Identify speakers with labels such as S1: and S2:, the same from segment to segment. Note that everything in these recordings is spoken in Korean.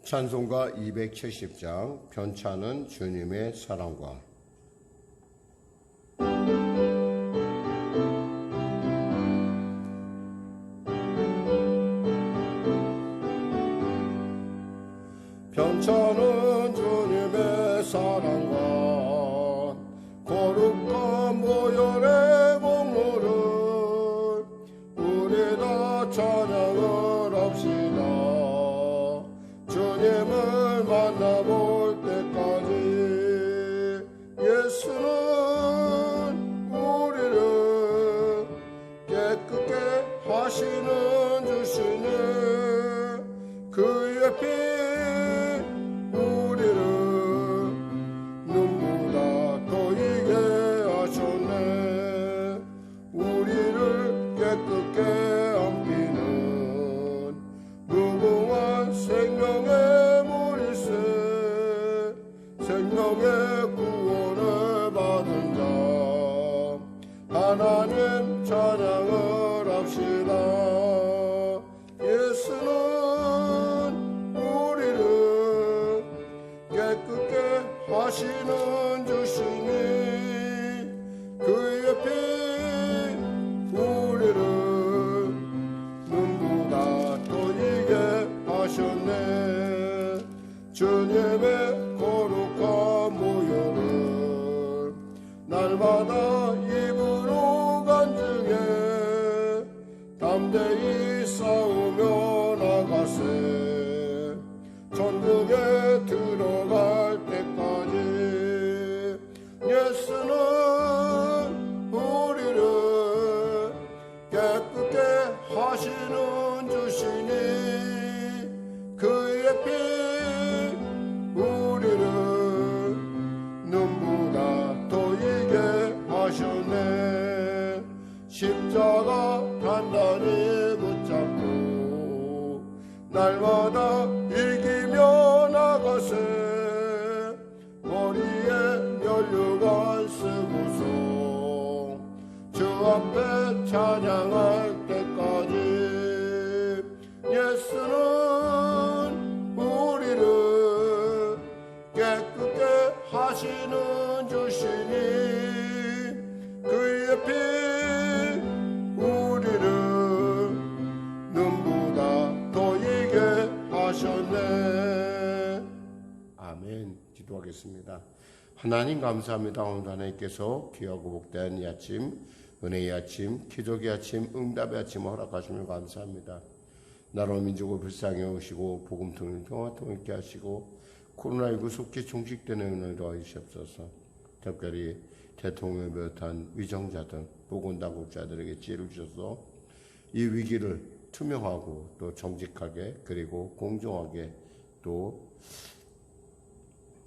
S1: 찬송가 270장 편찬은 주님의 사랑과. 편찬은 주님의 사랑과 거룩한 보혈의 공로를 우리 다 찬양을 합시다. 주님을 만나볼 때까지 예수는 우리를 깨끗게 하시는 주시니 그의 피 우리를 눈보다 더이게 하셨네. 우리를 깨끗게 안기는 무궁한 생명의 물일세. 생명의 구원을 받은 자 하나님 찬양을 합시다. 예수는 우리를 깨끗게 하시는 주시니 그의 피 우리를 눈보다 더이게 하셨네. 주님의 거룩한 보혈을 날마다 입으로 간증해 담대히 싸우며 나가세. 천국에 들어갈 때까지 예수는 우리를 깨끗게 하시는 주시니 그의 피 우리를 눈보다 더이게 하셨네. 십자가 단단히 붙잡고 날마다 이기며 나가세. 머리에 면류관 쓰고서 주 앞에 찬양할 때까지 예수는 우리를 깨끗게 하시는 주시니 그의 피 우리를 눈보다 더이게 하셨네. 아멘. 기도하겠습니다. 하나님 감사합니다. 오늘 하나님께서 귀하고 복된 이 아침, 은혜의 아침, 기적의 아침, 응답의 아침 허락하시면 감사합니다. 나라 민족을 불쌍히 여기시고 복음 통일 평화 통일케 하시고 코로나19 속히 종식되는 은혜를 더하시옵소서. 특별히 대통령을 비롯한 위정자들, 보건당국자들에게 지혜를 주셔서 이 위기를 투명하고 또 정직하게 그리고 공정하게 또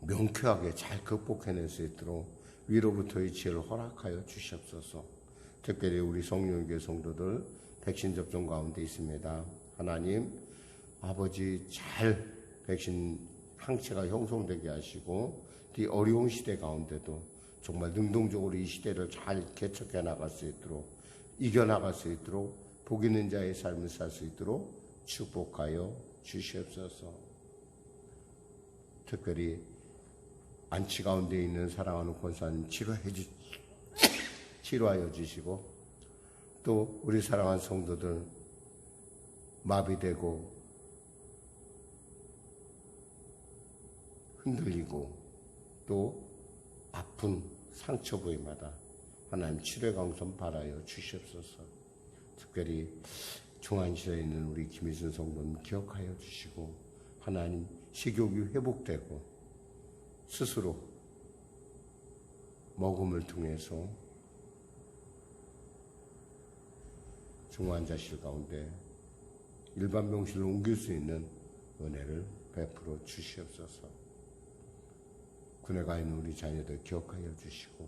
S1: 명쾌하게 잘 극복해낼 수 있도록 위로부터의 지혜를 허락하여 주시옵소서. 특별히 우리 성령교회 성도들 백신 접종 가운데 있습니다. 하나님 아버지 잘 백신 항체가 형성되게 하시고 이 어려운 시대 가운데도 정말 능동적으로 이 시대를 잘 개척해 나갈 수 있도록 이겨나갈 수 있도록 복 있는 자의 삶을 살 수 있도록 축복하여 주시옵소서. 특별히 안치 가운데 있는 사랑하는 권사님 치료하여 주시고 또 우리 사랑하는 성도들 마비되고 흔들리고 또 아픈 상처 부위마다 하나님 치료의 강선 바라여 주시옵소서. 특별히 중환실에 있는 우리 김희순 성도님 기억하여 주시고 하나님 식욕이 회복되고 스스로 먹음을 통해서 중환자실 가운데 일반 병실로 옮길 수 있는 은혜를 베풀어 주시옵소서. 군에 가 있는 우리 자녀들 기억하여 주시고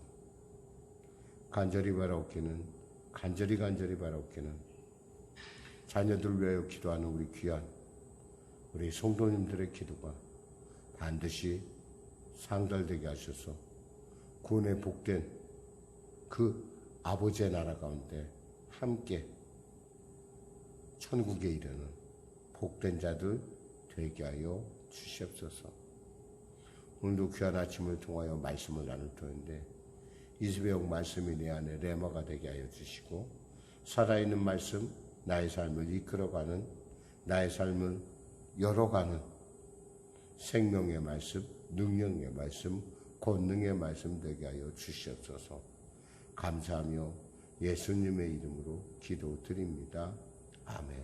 S1: 간절히 바라옵기는 간절히 바라옵기는 자녀들 위하여 기도하는 우리 귀한 우리 성도님들의 기도가 반드시 상달되게 하셔서 구원에 복된 그 아버지의 나라 가운데 함께 천국에 이르는 복된 자들 되게 하여 주시옵소서. 오늘도 귀한 아침을 통하여 말씀을 나눌 터인데 이수배용 말씀이 내 안에 레마가 되게 하여 주시고 살아있는 말씀, 나의 삶을 이끌어가는, 나의 삶을 열어가는 생명의 말씀, 능력의 말씀, 권능의 말씀 되게 하여 주시옵소서. 감사하며 예수님의 이름으로 기도드립니다. 아멘.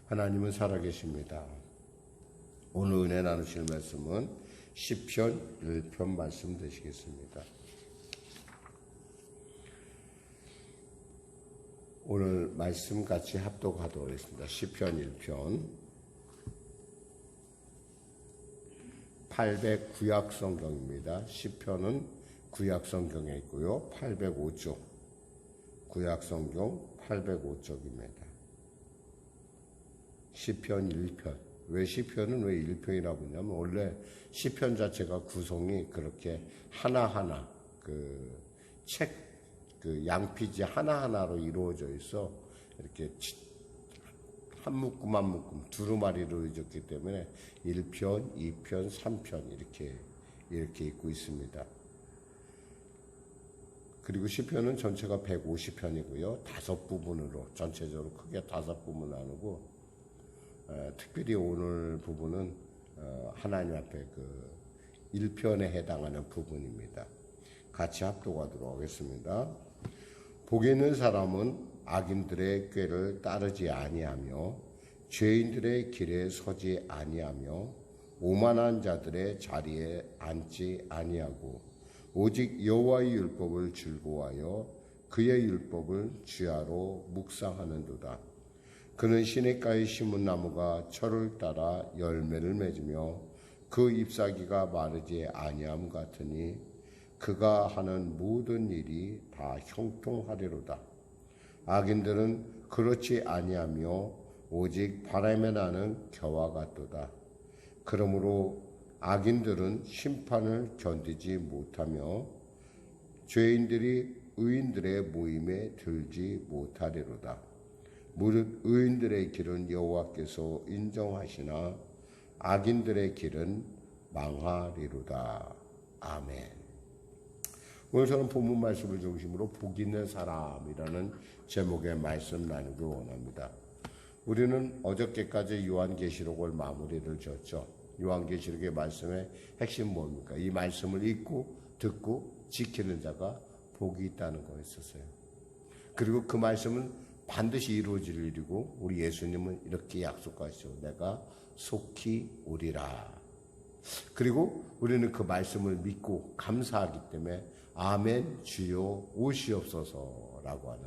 S1: 하나님은 살아계십니다. 오늘 은혜 나누실 말씀은 시편 1편 말씀 되시겠습니다. 오늘 말씀 같이 합독하도록 하겠습니다. 시편 1편 800 구약 성경입니다. 시편은 구약 성경에 있고요. 805쪽 구약 성경 805쪽입니다. 시편 1편. 왜 시편은 왜 1편이라고 하냐면 원래 시편 자체가 구성이 그렇게 하나하나 그 양피지 하나하나로 이루어져 있어 이렇게 한 묶음 한 묶음 두루마리로 이루어졌기 때문에 1편, 2편, 3편 이렇게 있고 있습니다. 그리고 시편은 전체가 150편이고요. 5부분으로 전체적으로 크게 5부분 나누고 특별히 오늘 부분은 하나님 앞에 그 1편에 해당하는 부분입니다. 같이 합독하도록 하겠습니다. 복이 있는 사람은 악인들의 꾀를 따르지 아니하며 죄인들의 길에 서지 아니하며 오만한 자들의 자리에 앉지 아니하고 오직 여호와의 율법을 즐거워하여 그의 율법을 주야로 묵상하는도다. 그는 시냇가에 심은 나무가 철을 따라 열매를 맺으며 그 잎사귀가 마르지 아니함 같으니 그가 하는 모든 일이 다 형통하리로다. 악인들은 그렇지 아니하며 오직 바람에 나는 겨와 같도다. 그러므로 악인들은 심판을 견디지 못하며 죄인들이 의인들의 모임에 들지 못하리로다. 무릇 의인들의 길은 여호와께서 인정하시나 악인들의 길은 망하리로다. 아멘. 오늘 저는 본문 말씀을 중심으로 복 있는 사람이라는 제목의 말씀 나누기 원합니다. 우리는 어저께까지 요한계시록을 마무리를 지었죠. 요한계시록의 말씀의 핵심 뭡니까? 이 말씀을 읽고 듣고 지키는 자가 복이 있다는 거였었어요. 그리고 그 말씀은 반드시 이루어질 일이고 우리 예수님은 이렇게 약속하시죠. 내가 속히 오리라. 그리고 우리는 그 말씀을 믿고 감사하기 때문에 아멘 주여 오시옵소서라고 하는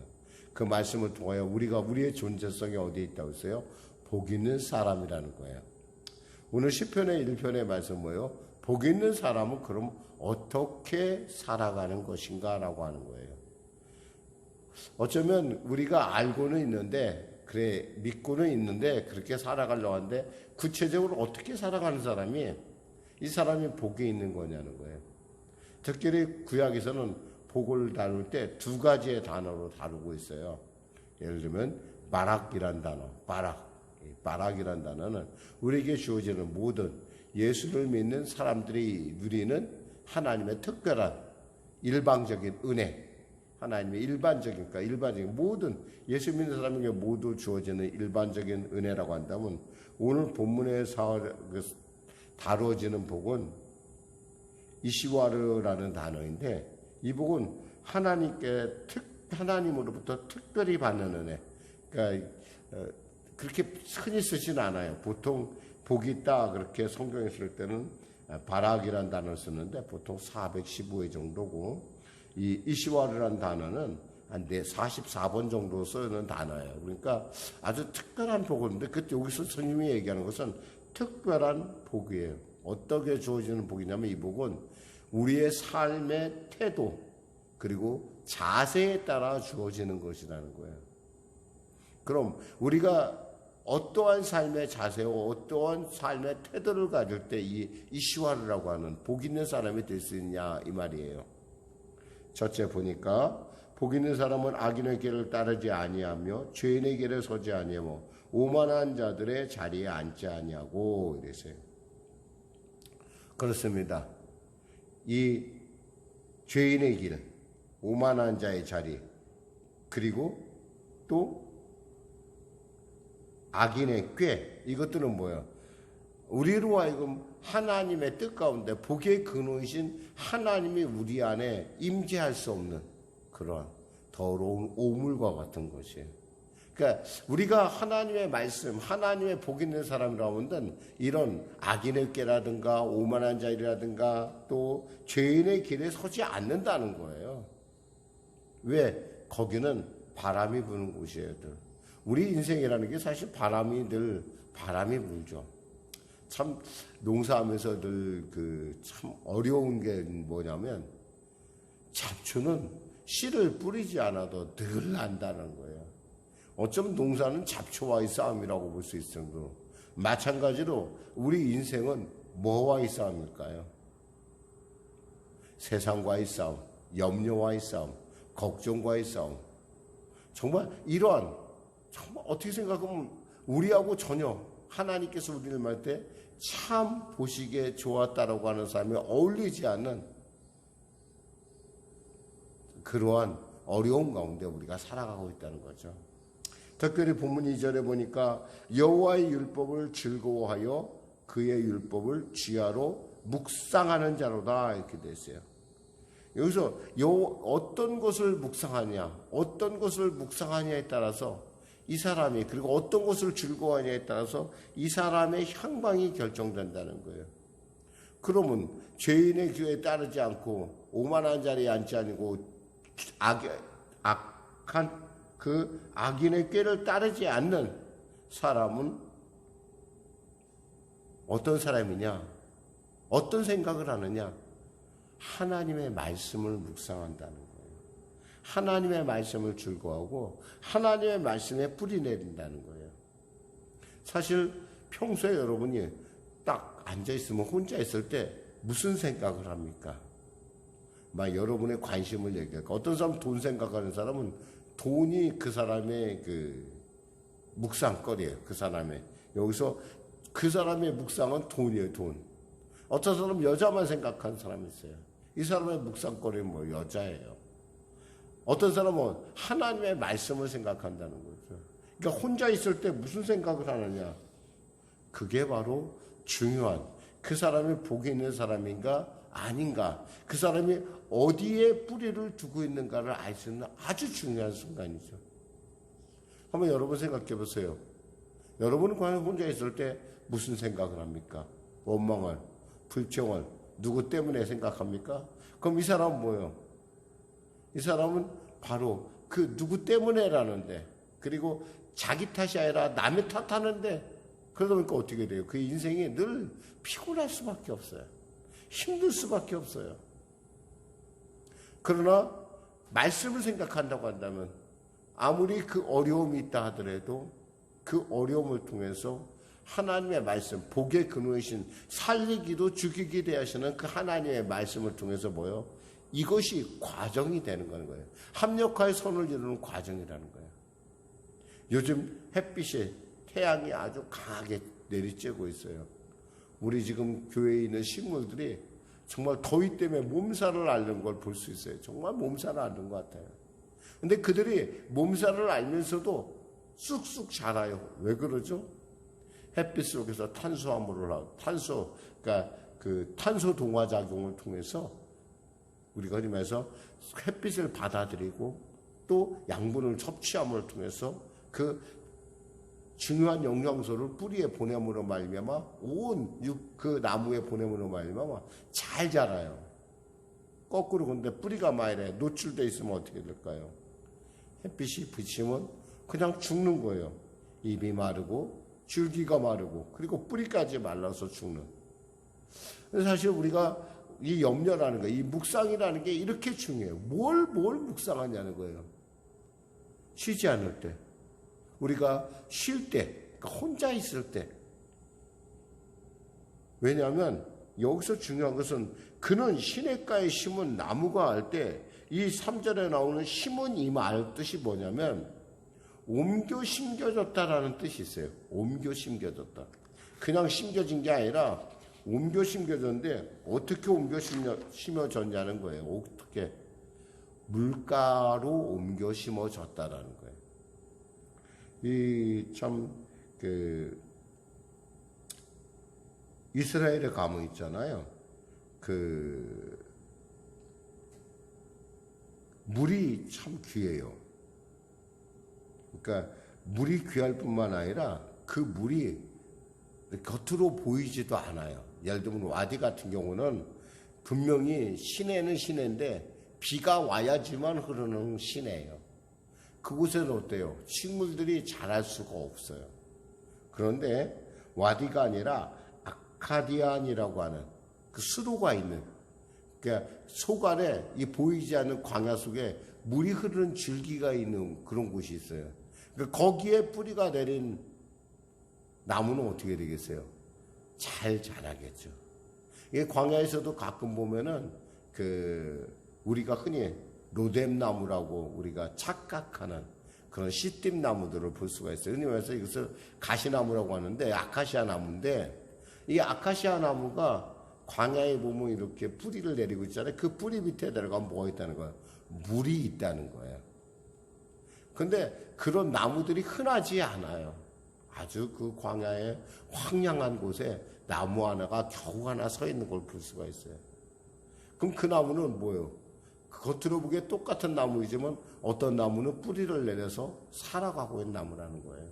S1: 그 말씀을 통하여 우리가 우리의 존재성이 어디에 있다고 했어요? 복 있는 사람이라는 거예요. 오늘 시편의 1편의 말씀 뭐예요? 복 있는 사람은 그럼 어떻게 살아가는 것인가 라고 하는 거예요. 어쩌면 우리가 알고는 있는데 그래 믿고는 있는데 그렇게 살아가려고 하는데 구체적으로 어떻게 살아가는 사람이 이 사람이 복이 있는 거냐는 거예요. 특별히 구약에서는 복을 다룰 때 2가지의 단어로 다루고 있어요. 예를 들면 바락이란 단어, 바락이란 단어는 우리에게 주어지는 모든 예수를 믿는 사람들이 누리는 하나님의 특별한 일방적인 은혜, 하나님의 일반적인 모든 예수 믿는 사람에게 모두 주어지는 일반적인 은혜라고 한다면 오늘 본문에서 다루어지는 복은 이시와르라는 단어인데 이 복은 하나님으로부터 특별히 받는 은혜. 그러니까 그렇게 흔히 쓰진 않아요. 보통 복이 있다 그렇게 성경에 쓸 때는 바락이라는 단어를 쓰는데 보통 415회 정도고 이 이시와르라는 단어는 한 44번 정도 쓰는 단어예요. 그러니까 아주 특별한 복인데 그때 여기서 스님이 얘기하는 것은 특별한 복이에요. 어떻게 주어지는 복이냐면 이 복은 우리의 삶의 태도 그리고 자세에 따라 주어지는 것이라는 거예요. 그럼 우리가 어떠한 삶의 자세와 어떠한 삶의 태도를 가질 때 이 이시와르라고 하는 복 있는 사람이 될 수 있냐 이 말이에요. 첫째 보니까 복 있는 사람은 악인의 길을 따르지 아니하며 죄인의 길에 서지 아니하며 오만한 자들의 자리에 앉지 아니하고 이랬어요. 그렇습니다. 이 죄인의 길, 오만한 자의 자리, 그리고 또 악인의 꾀, 이것들은 뭐예요? 우리로 하여금 하나님의 뜻 가운데 복의 근원이신 하나님이 우리 안에 임재할 수 없는 그런 더러운 오물과 같은 것이에요. 그러니까 우리가 하나님의 말씀, 하나님의 복 있는 사람이라면 이런 악인의 꾀라든가 오만한 자이라든가 또 죄인의 길에 서지 않는다는 거예요. 왜? 거기는 바람이 부는 곳이에요. 우리 인생이라는 게 사실 바람이 불죠. 참 농사하면서 늘 참 어려운 게 뭐냐면 잡초는 씨를 뿌리지 않아도 늘 난다는 거예요. 어쩌면 농사는 잡초와의 싸움이라고 볼 수 있을 정도로. 마찬가지로 우리 인생은 뭐와의 싸움일까요? 세상과의 싸움, 염려와의 싸움, 걱정과의 싸움. 정말 이러한, 정말 어떻게 생각하면 우리하고 전혀 하나님께서 우리를 말 때 참 보시기에 좋았다라고 하는 사람이 어울리지 않는 그러한 어려움 가운데 우리가 살아가고 있다는 거죠. 특별히 본문 2절에 보니까 여호와의 율법을 즐거워하여 그의 율법을 쥐하로 묵상하는 자로다 이렇게 되어 있어요. 여기서 어떤 것을 묵상하냐, 어떤 것을 묵상하냐에 따라서 이 사람이, 그리고 어떤 것을 즐거워하냐에 따라서 이 사람의 향방이 결정된다는 거예요. 그러면 죄인의 규에 따르지 않고 오만한 자리에 앉지 않고 악한 그 악인의 꾀를 따르지 않는 사람은 어떤 사람이냐? 어떤 생각을 하느냐? 하나님의 말씀을 묵상한다는 거예요. 하나님의 말씀을 즐거워하고 하나님의 말씀에 뿌리 내린다는 거예요. 사실 평소에 여러분이 딱 앉아있으면 혼자 있을 때 무슨 생각을 합니까? 막 여러분의 관심을 얘기할까? 어떤 사람은 돈 생각하는 사람은 돈이 그 사람의 그 묵상거리예요. 그 사람의. 여기서 그 사람의 묵상은 돈이에요. 돈. 어떤 사람은 여자만 생각하는 사람이 있어요. 이 사람의 묵상거리는 뭐 여자예요. 어떤 사람은 하나님의 말씀을 생각한다는 거죠. 그러니까 혼자 있을 때 무슨 생각을 하느냐. 그게 바로 중요한, 그 사람이 복이 있는 사람인가 아닌가, 그 사람이 어디에 뿌리를 두고 있는가를 알 수 있는 아주 중요한 순간이죠. 한번 여러분 생각해 보세요. 여러분은 과연 혼자 있을 때 무슨 생각을 합니까? 원망을, 불평을 누구 때문에 생각합니까? 그럼 이 사람은 뭐예요? 이 사람은 바로 그 누구 때문에라는데, 그리고 자기 탓이 아니라 남의 탓하는데, 그러다 보니까 어떻게 돼요? 그 인생이 늘 피곤할 수밖에 없어요. 힘들 수밖에 없어요. 그러나 말씀을 생각한다고 한다면 아무리 그 어려움이 있다 하더라도 그 어려움을 통해서 하나님의 말씀, 복의 근원이신 살리기도 죽이기도 하시는 그 하나님의 말씀을 통해서 뭐요? 이것이 과정이 되는 거예요. 합력하여 선을 이루는 과정이라는 거예요. 요즘 햇빛이, 태양이 아주 강하게 내리쬐고 있어요. 우리 지금 교회에 있는 식물들이 정말 더위 때문에 몸살을 앓는 걸 볼 수 있어요. 정말 몸살을 앓는 것 같아요. 근데 그들이 몸살을 앓면서도 쑥쑥 자라요. 왜 그러죠? 햇빛 속에서 탄수화물을 하고, 그러니까 그 탄소 동화 작용을 통해서 우리가 흔히말해서 햇빛을 받아들이고 또 양분을 섭취함을 통해서 그 중요한 영양소를 뿌리에 보냄으로 말미암아 온 그 나무에 보냄으로 말미암아 잘 자라요. 거꾸로 근데 뿌리가 만일에 노출돼 있으면 어떻게 될까요? 햇빛이 비치면 그냥 죽는 거예요. 잎이 마르고 줄기가 마르고 그리고 뿌리까지 말라서 죽는. 사실 우리가 이 염려라는 거, 이 묵상이라는 게 이렇게 중요해요. 뭘 묵상하냐는 거예요. 쉬지 않을 때, 우리가 쉴 때, 그러니까 혼자 있을 때. 왜냐하면 여기서 중요한 것은 그는 시냇가에 심은 나무가 할 때 이 3절에 나오는 심은 이 말 뜻이 뭐냐면 옮겨 심겨졌다라는 뜻이 있어요. 옮겨 심겨졌다. 그냥 심겨진 게 아니라 옮겨 심겨졌는데 어떻게 옮겨 심어졌냐는 거예요. 어떻게 물가로 옮겨 심어졌다라는 거예요. 이 참 그 이스라엘에 가면 있잖아요. 그 물이 참 귀해요. 그러니까 물이 귀할 뿐만 아니라 그 물이 겉으로 보이지도 않아요. 예를 들면 와디 같은 경우는 분명히 시내는 시내인데 비가 와야지만 흐르는 시내예요. 그곳에는 어때요? 식물들이 자랄 수가 없어요. 그런데 와디가 아니라 아카디안이라고 하는 그 수로가 있는, 그러니까 속 안에 이 보이지 않는 광야 속에 물이 흐르는 줄기가 있는 그런 곳이 있어요. 그러니까 거기에 뿌리가 내린 나무는 어떻게 되겠어요? 잘 자라겠죠. 이게 광야에서도 가끔 보면은 우리가 흔히 로뎀나무라고 우리가 착각하는 그런 씨띠나무들을 볼 수가 있어요. 흔히 말해서 이것을 가시나무라고 하는데 아카시아 나무인데, 이 아카시아 나무가 광야에 보면 이렇게 뿌리를 내리고 있잖아요. 그 뿌리 밑에 내려가면 뭐가 있다는 거예요? 물이 있다는 거예요. 근데 그런 나무들이 흔하지 않아요. 아주 그 광야의 황량한 곳에 나무 하나가 겨우 하나 서 있는 걸 볼 수가 있어요. 그럼 그 나무는 뭐예요? 겉으로 보기에 똑같은 나무이지만 어떤 나무는 뿌리를 내려서 살아가고 있는 나무라는 거예요.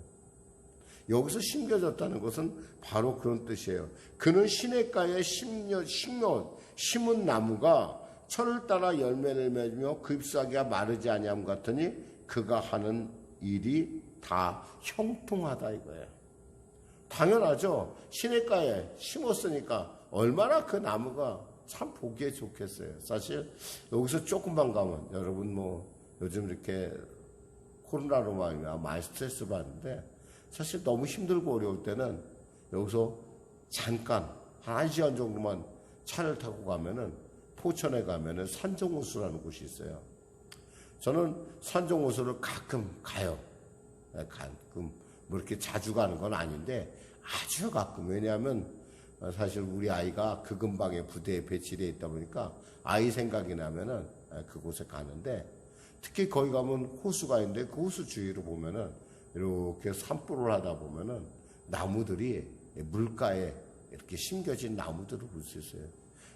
S1: 여기서 심겨졌다는 것은 바로 그런 뜻이에요. 그는 시냇가에 심은 나무가 철을 따라 열매를 맺으며 그 잎사귀가 마르지 아니함 같으니 그가 하는 일이 다 형통하다 이거예요. 당연하죠. 시냇가에 심었으니까 얼마나 그 나무가 참 보기에 좋겠어요. 사실 여기서 조금만 가면, 여러분 뭐 요즘 이렇게 코로나로 많이 스트레스 받는데, 사실 너무 힘들고 어려울 때는 여기서 잠깐 한 1시간 정도만 차를 타고 가면은, 포천에 가면은 산정호수라는 곳이 있어요. 저는 산정호수를 가끔 가요. 가끔 뭐 이렇게 자주 가는 건 아닌데 아주 가끔. 왜냐하면 사실 우리 아이가 그 근방에 부대에 배치되어 있다 보니까 아이 생각이 나면은 그곳에 가는데, 특히 거기 가면 호수가 있는데 그 호수 주위로 보면은 이렇게 산보를 하다 보면은 나무들이 물가에 이렇게 심겨진 나무들을 볼 수 있어요.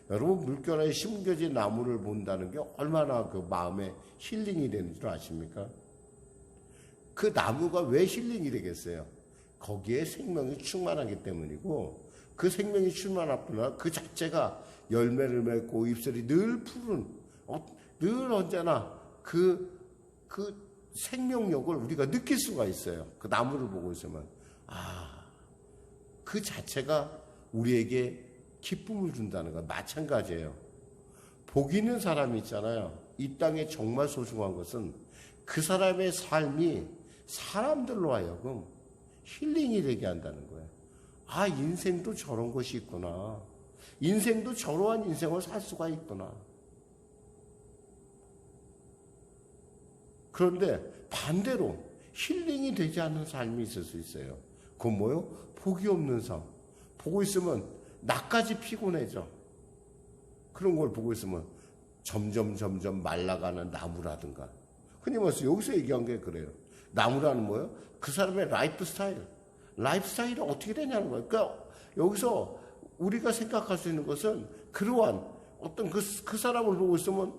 S1: 여러분, 물가에 심겨진 나무를 본다는 게 얼마나 그 마음에 힐링이 되는 줄 아십니까? 그 나무가 왜 힐링이 되겠어요? 거기에 생명이 충만하기 때문이고, 그 생명이 충만하구나, 그 자체가 열매를 맺고 잎사귀 늘 푸른, 늘 언제나 그 생명력을 우리가 느낄 수가 있어요. 그 나무를 보고 있으면. 그 자체가 우리에게 기쁨을 준다는 것 마찬가지예요. 복 있는 사람이 있잖아요. 이 땅에 정말 소중한 것은 그 사람의 삶이 사람들로 하여금 힐링이 되게 한다는 거예요. 인생도 저런 것이 있구나. 인생도 저러한 인생을 살 수가 있구나. 그런데 반대로 힐링이 되지 않는 삶이 있을 수 있어요. 그건 뭐요? 복이 없는 삶. 보고 있으면 나까지 피곤해져. 그런 걸 보고 있으면 점점 말라가는 나무라든가. 흔히 말해서 여기서 얘기한 게 그래요. 나무라는 뭐예요? 그 사람의 라이프 스타일. 라이프 스타일이 어떻게 되냐는 거예요. 그러니까 여기서 우리가 생각할 수 있는 것은 그러한 어떤 그 사람을 보고 있으면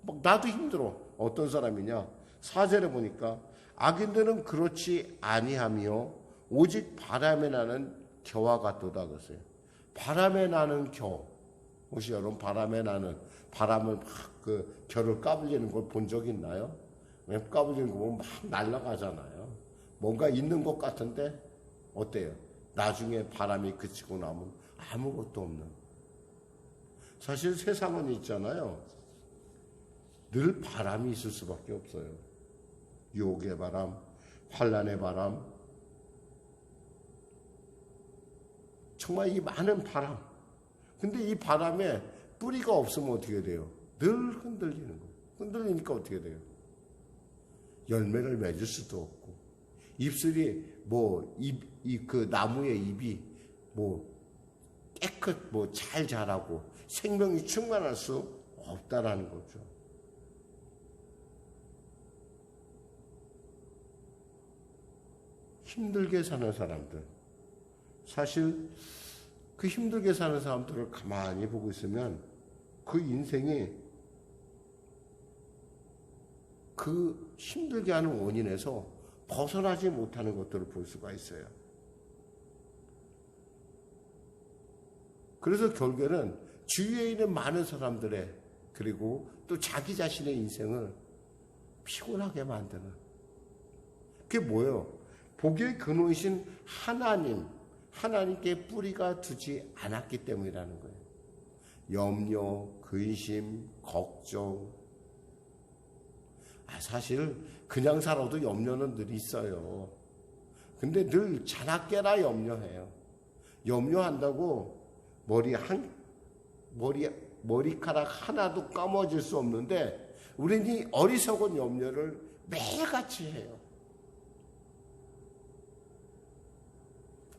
S1: 막 나도 힘들어. 어떤 사람이냐? 4절에 보니까 악인들은 그렇지 아니하며 오직 바람에 나는 겨와 같도다 그랬어요. 바람에 나는 겨. 혹시 여러분 바람에 나는, 바람을 막 그 겨를 까불리는 걸 본 적 있나요? 까불리는 거 보면 막 날아가잖아요. 뭔가 있는 것 같은데 어때요? 나중에 바람이 그치고 나면 아무것도 없는. 사실 세상은 있잖아요. 늘 바람이 있을 수밖에 없어요. 유혹의 바람, 환난의 바람, 정말 이 많은 바람. 근데 이 바람에 뿌리가 없으면 어떻게 돼요? 늘 흔들리는 거예요. 흔들리니까 어떻게 돼요? 열매를 맺을 수도 없고, 잎술이 그 나무의 잎이 깨끗 잘 자라고 생명이 충만할 수 없다라는 거죠. 힘들게 사는 사람들, 사실 그 힘들게 사는 사람들을 가만히 보고 있으면 그 인생이 그 힘들게 하는 원인에서 벗어나지 못하는 것들을 볼 수가 있어요. 그래서 결국에는 주위에 있는 많은 사람들의, 그리고 또 자기 자신의 인생을 피곤하게 만드는, 그게 뭐예요? 복의 근원이신 하나님께 뿌리가 두지 않았기 때문이라는 거예요. 염려, 근심, 걱정. 사실 그냥 살아도 염려는 늘 있어요. 근데 늘 자나깨나 염려해요. 염려한다고 머리카락 하나도 까먹어질 수 없는데 우리는 이 어리석은 염려를 매일같이 해요.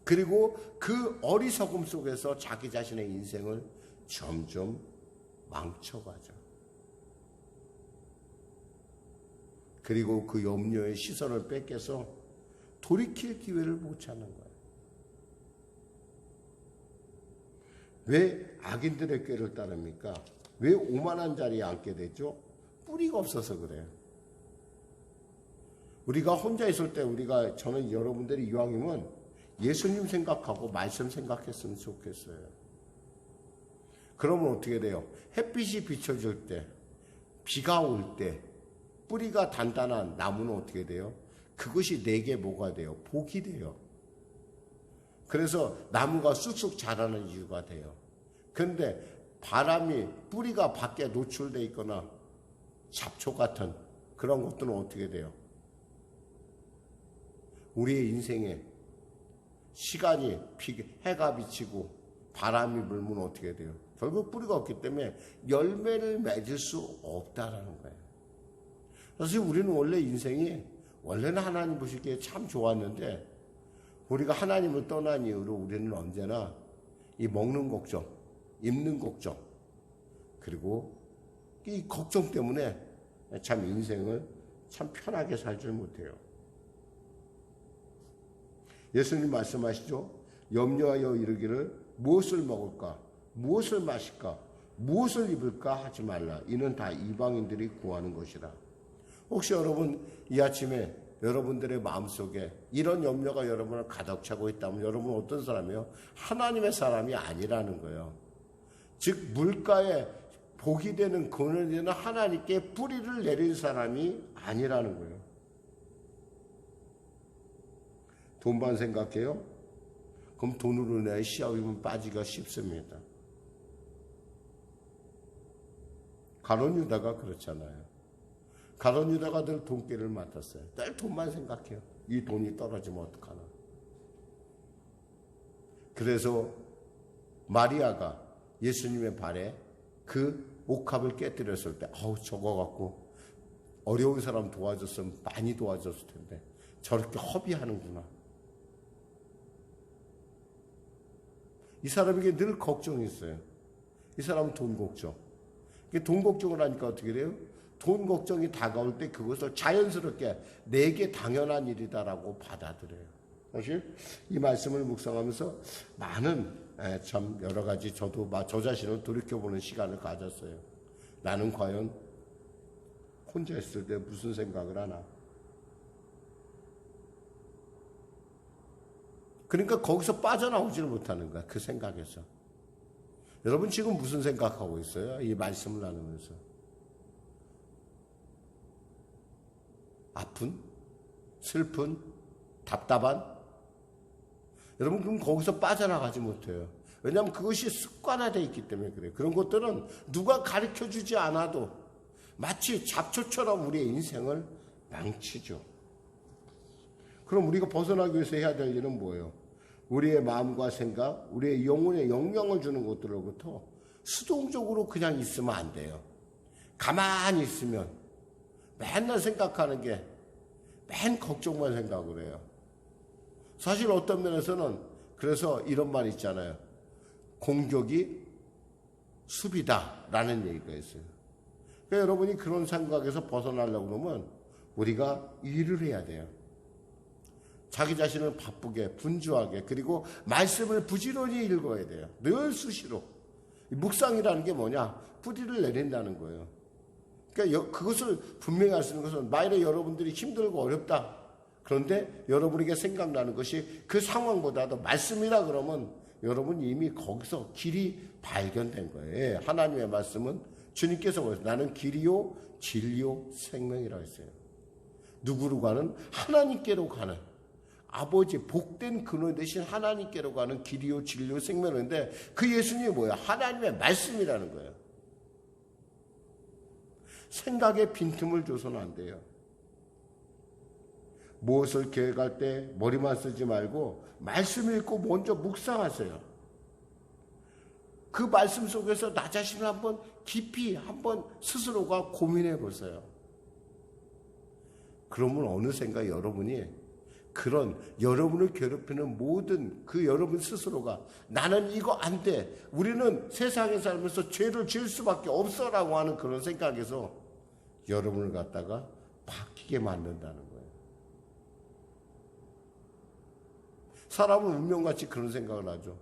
S1: 그리고 그 어리석음 속에서 자기 자신의 인생을 점점 망쳐가죠. 그리고 그 염려의 시선을 뺏겨서 돌이킬 기회를 못 찾는 거예요. 왜 악인들의 꾀를 따릅니까? 왜 오만한 자리에 앉게 되죠? 뿌리가 없어서 그래요. 우리가 혼자 있을 때 저는 여러분들이 이왕이면 예수님 생각하고 말씀 생각했으면 좋겠어요. 그러면 어떻게 돼요? 햇빛이 비춰질 때, 비가 올 때, 뿌리가 단단한 나무는 어떻게 돼요? 그것이 내게 뭐가 돼요? 복이 돼요. 그래서 나무가 쑥쑥 자라는 이유가 돼요. 그런데 뿌리가 밖에 노출되어 있거나 잡초 같은 그런 것들은 어떻게 돼요? 우리의 인생에 시간이 해가 비치고 바람이 불면 어떻게 돼요? 결국 뿌리가 없기 때문에 열매를 맺을 수 없다라는 거예요. 사실 우리는 원래 인생이 원래는 하나님 보시기에 참 좋았는데 우리가 하나님을 떠난 이후로 우리는 언제나 이 먹는 걱정, 입는 걱정, 그리고 이 걱정 때문에 참 인생을 참 편하게 살지 못해요. 예수님 말씀하시죠. 염려하여 이르기를 무엇을 먹을까, 무엇을 마실까, 무엇을 입을까 하지 말라. 이는 다 이방인들이 구하는 것이라. 혹시 여러분 이 아침에 여러분들의 마음속에 이런 염려가 여러분을 가득 차고 있다면 여러분은 어떤 사람이에요? 하나님의 사람이 아니라는 거예요. 즉 물가에 복이 되는 근원이 되는 하나님께 뿌리를 내린 사람이 아니라는 거예요. 돈만 생각해요? 그럼 돈으로 인해 시험이면 빠지기가 쉽습니다. 가룟 유다가 그렇잖아요. 가룟 유다가 늘 돈깨를 맡았어요. 늘 돈만 생각해요. 이 돈이 떨어지면 어떡하나. 그래서 마리아가 예수님의 발에 그 옥합을 깨뜨렸을 때 저거 갖고 어려운 사람 도와줬으면 많이 도와줬을 텐데 저렇게 허비하는구나. 이 사람에게 늘 걱정이 있어요. 이 사람은 돈 걱정. 돈 걱정을 하니까 어떻게 돼요? 돈 걱정이 다가올 때 그것을 자연스럽게 내게 당연한 일이다라고 받아들여요. 사실 이 말씀을 묵상하면서 많은 참 여러 가지 저도 저 자신을 돌이켜보는 시간을 가졌어요. 나는 과연 혼자 있을 때 무슨 생각을 하나? 그러니까 거기서 빠져나오지를 못하는 거야. 그 생각에서. 여러분 지금 무슨 생각하고 있어요? 이 말씀을 나누면서. 아픈? 슬픈? 답답한? 여러분 그럼 거기서 빠져나가지 못해요. 왜냐하면 그것이 습관화되어 있기 때문에 그래요. 그런 것들은 누가 가르쳐주지 않아도 마치 잡초처럼 우리의 인생을 망치죠. 그럼 우리가 벗어나기 위해서 해야 될 일은 뭐예요? 우리의 마음과 생각, 우리의 영혼에 영향을 주는 것들로부터 수동적으로 그냥 있으면 안 돼요. 가만히 있으면 맨날 생각하는 게 맨 걱정만 생각을 해요. 사실 어떤 면에서는 그래서 이런 말 있잖아요. 공격이 수비다라는 얘기가 있어요. 그러니까 여러분이 그런 생각에서 벗어나려고 그러면 우리가 일을 해야 돼요. 자기 자신을 바쁘게 분주하게 그리고 말씀을 부지런히 읽어야 돼요. 늘 수시로. 묵상이라는 게 뭐냐? 뿌리를 내린다는 거예요. 그러니까 그것을 분명히 알 수 있는 것은 만일에 여러분들이 힘들고 어렵다. 그런데 여러분에게 생각나는 것이 그 상황보다도 말씀이라 그러면 여러분 이미 거기서 길이 발견된 거예요. 하나님의 말씀은 주님께서 나는 길이요 진리요 생명이라고 했어요. 누구로 가는? 하나님께로 가는 아버지 복된 근원 대신 하나님께로 가는 길이요 진리요 생명인데 그 예수님이 뭐야? 하나님의 말씀이라는 거예요. 생각에 빈틈을 줘서는 안 돼요. 무엇을 계획할 때 머리만 쓰지 말고 말씀 읽고 먼저 묵상하세요. 그 말씀 속에서 나 자신을 한번 깊이 한번 스스로가 고민해 보세요. 그러면 어느샌가 여러분이 그런 여러분을 괴롭히는 모든 그 여러분 스스로가 나는 이거 안 돼. 우리는 세상에 살면서 죄를 지을 수밖에 없어라고 하는 그런 생각에서 여러분을 갖다가 바뀌게 만든다는 거예요. 사람은 운명같이 그런 생각을 하죠.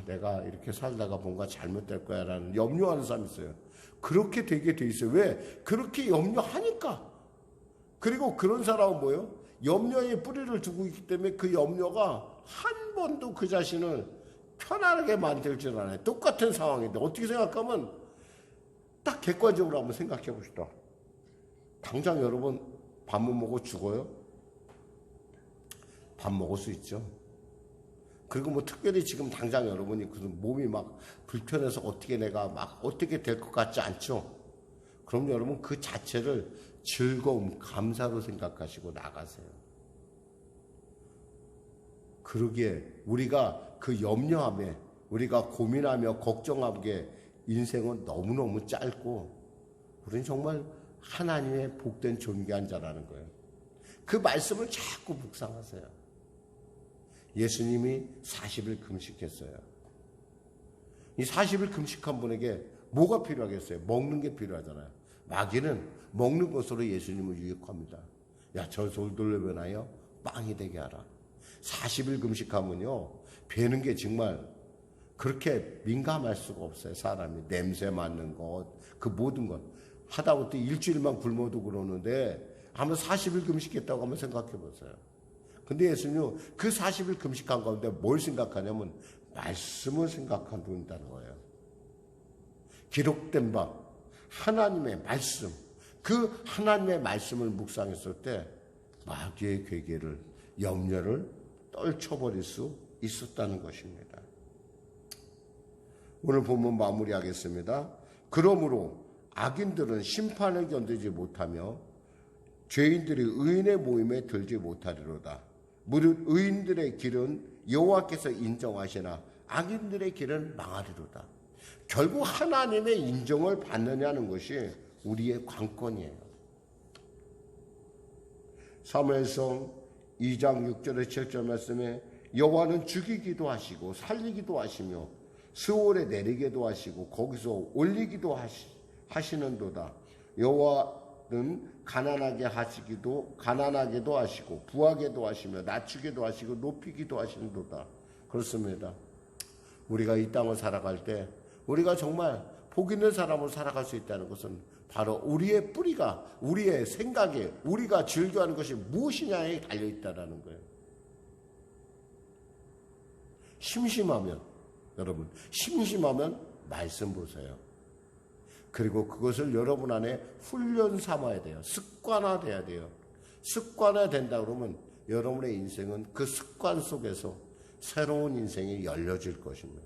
S1: 내가 이렇게 살다가 뭔가 잘못될 거야 라는 염려하는 사람이 있어요. 그렇게 되게 돼 있어요. 왜? 그렇게 염려하니까. 그리고 그런 사람은 뭐예요? 염려에 뿌리를 두고 있기 때문에 그 염려가 한 번도 그 자신을 편안하게 만들 줄 알아요. 똑같은 상황인데 어떻게 생각하면 딱 객관적으로 한번 생각해 봅시다. 당장 여러분 밥 못 먹고 죽어요? 밥 먹을 수 있죠. 그리고 뭐 특별히 지금 당장 여러분이 무슨 몸이 막 불편해서 어떻게 내가 막 어떻게 될 것 같지 않죠? 그럼 여러분 그 자체를 즐거움, 감사로 생각하시고 나가세요. 그러기에 우리가 그 염려함에 우리가 고민하며 걱정하기에 인생은 너무너무 짧고 우리는 정말 하나님의 복된 존귀한 자라는 거예요. 그 말씀을 자꾸 묵상하세요. 예수님이 40일 금식했어요. 이 40일 금식한 분에게 뭐가 필요하겠어요? 먹는 게 필요하잖아요. 마귀는 먹는 것으로 예수님을 유혹합니다. 야, 저 돌돌로 변하여 빵이 되게 하라. 40일 금식하면요, 배는 게 정말 그렇게 민감할 수가 없어요. 사람이 냄새 맡는 것, 그 모든 것. 하다못해 일주일만 굶어도 그러는데 아마 40일 금식했다고 한번 생각해 보세요. 근데 예수님은 그 40일 금식한 가운데 뭘 생각하냐면 말씀을 생각한다는 거예요. 기록된 바 하나님의 말씀, 그 하나님의 말씀을 묵상했을 때 마귀의 괴계를, 염려를 떨쳐버릴 수 있었다는 것입니다. 오늘 본문 마무리하겠습니다. 그러므로 악인들은 심판을 견디지 못하며 죄인들이 의인의 모임에 들지 못하리로다. 무릇 의인들의 길은 여호와께서 인정하시나 악인들의 길은 망하리로다. 결국 하나님의 인정을 받느냐는 것이 우리의 관건이에요. 사무엘상 2장 6절에 7절 말씀에 여호와는 죽이기도 하시고 살리기도 하시며 스올에 내리기도 하시고 거기서 올리기도 하시는도다. 여호와는 가난하게도 하시고 부하게도 하시며 낮추기도 하시고 높이기도 하시는도다. 그렇습니다. 우리가 이 땅을 살아갈 때 우리가 정말 복 있는 사람으로 살아갈 수 있다는 것은 바로 우리의 뿌리가 우리의 생각에 우리가 즐겨하는 것이 무엇이냐에 달려있다는 거예요. 심심하면 여러분 심심하면 말씀 보세요. 그리고 그것을 여러분 안에 훈련 삼아야 돼요. 습관화돼야 돼요. 습관화 된다 그러면 여러분의 인생은 그 습관 속에서 새로운 인생이 열려질 것입니다.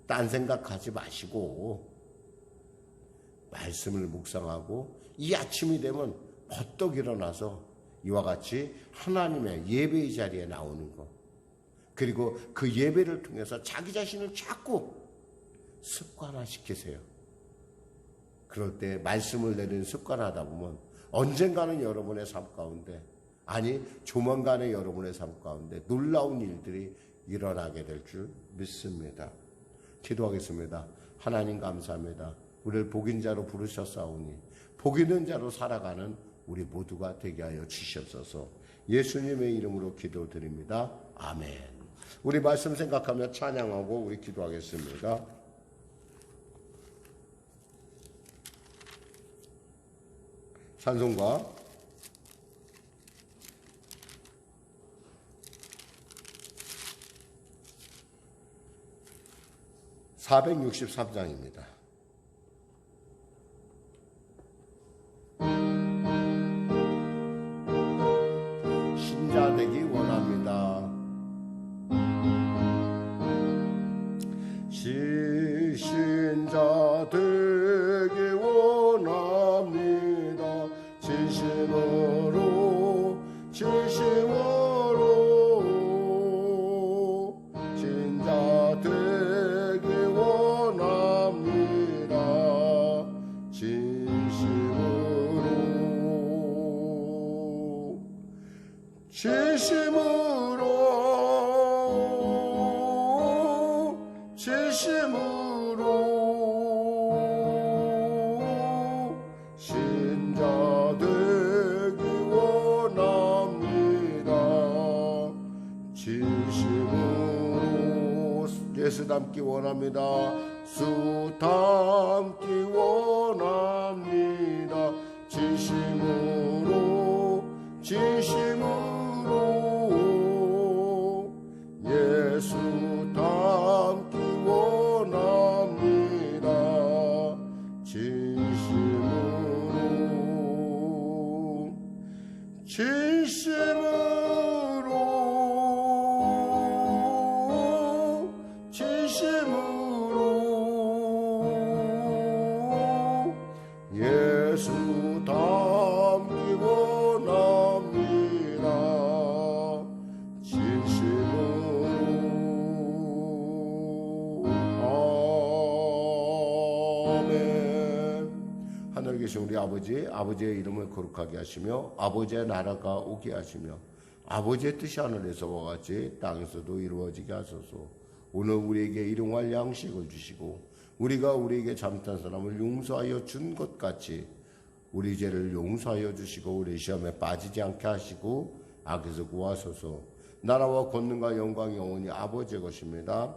S1: 딴 생각하지 마시고 말씀을 묵상하고 이 아침이 되면 버떡 일어나서 이와 같이 하나님의 예배의 자리에 나오는 것, 그리고 그 예배를 통해서 자기 자신을 자꾸 습관화시키세요. 그럴 때 말씀을 내리는 습관하다 보면 언젠가는 여러분의 삶 가운데, 아니 조만간에 여러분의 삶 가운데 놀라운 일들이 일어나게 될 줄 믿습니다. 기도하겠습니다. 하나님 감사합니다. 우리를 복인 자로 부르셨사오니 복 있는 자로 살아가는 우리 모두가 되게 하여 주시옵소서. 예수님의 이름으로 기도드립니다. 아멘. 우리 말씀 생각하며 찬양하고 우리 기도하겠습니다. 찬송가 463장입니다. 신자 되기 원합니다. 신자 되기 원합니다. 진심으로 신자 되기 원합니다. 진심으로 신자 되기 원합니다. 진심으로 예수 닮기 원합니다. 수 닮기 원합니다. 진심으로 예수 닮기 원합니다. 진심으로 예수 닮기 원합니다. 진심으로 아멘. 하늘에 계신 우리 아버지, 아버지의 이름을 거룩하게 하시며 아버지의 나라가 오게 하시며 아버지의 뜻이 하늘에서와 같이 땅에서도 이루어지게 하소서. 오늘 우리에게 일용할 양식을 주시고 우리가 우리에게 잘못한 사람을 용서하여 준 것 같이 우리 죄를 용서하여 주시고 우리 시험에 빠지지 않게 하시고 악에서 구하소서. 나라와 권능과 영광이 영원히 아버지의 것입니다.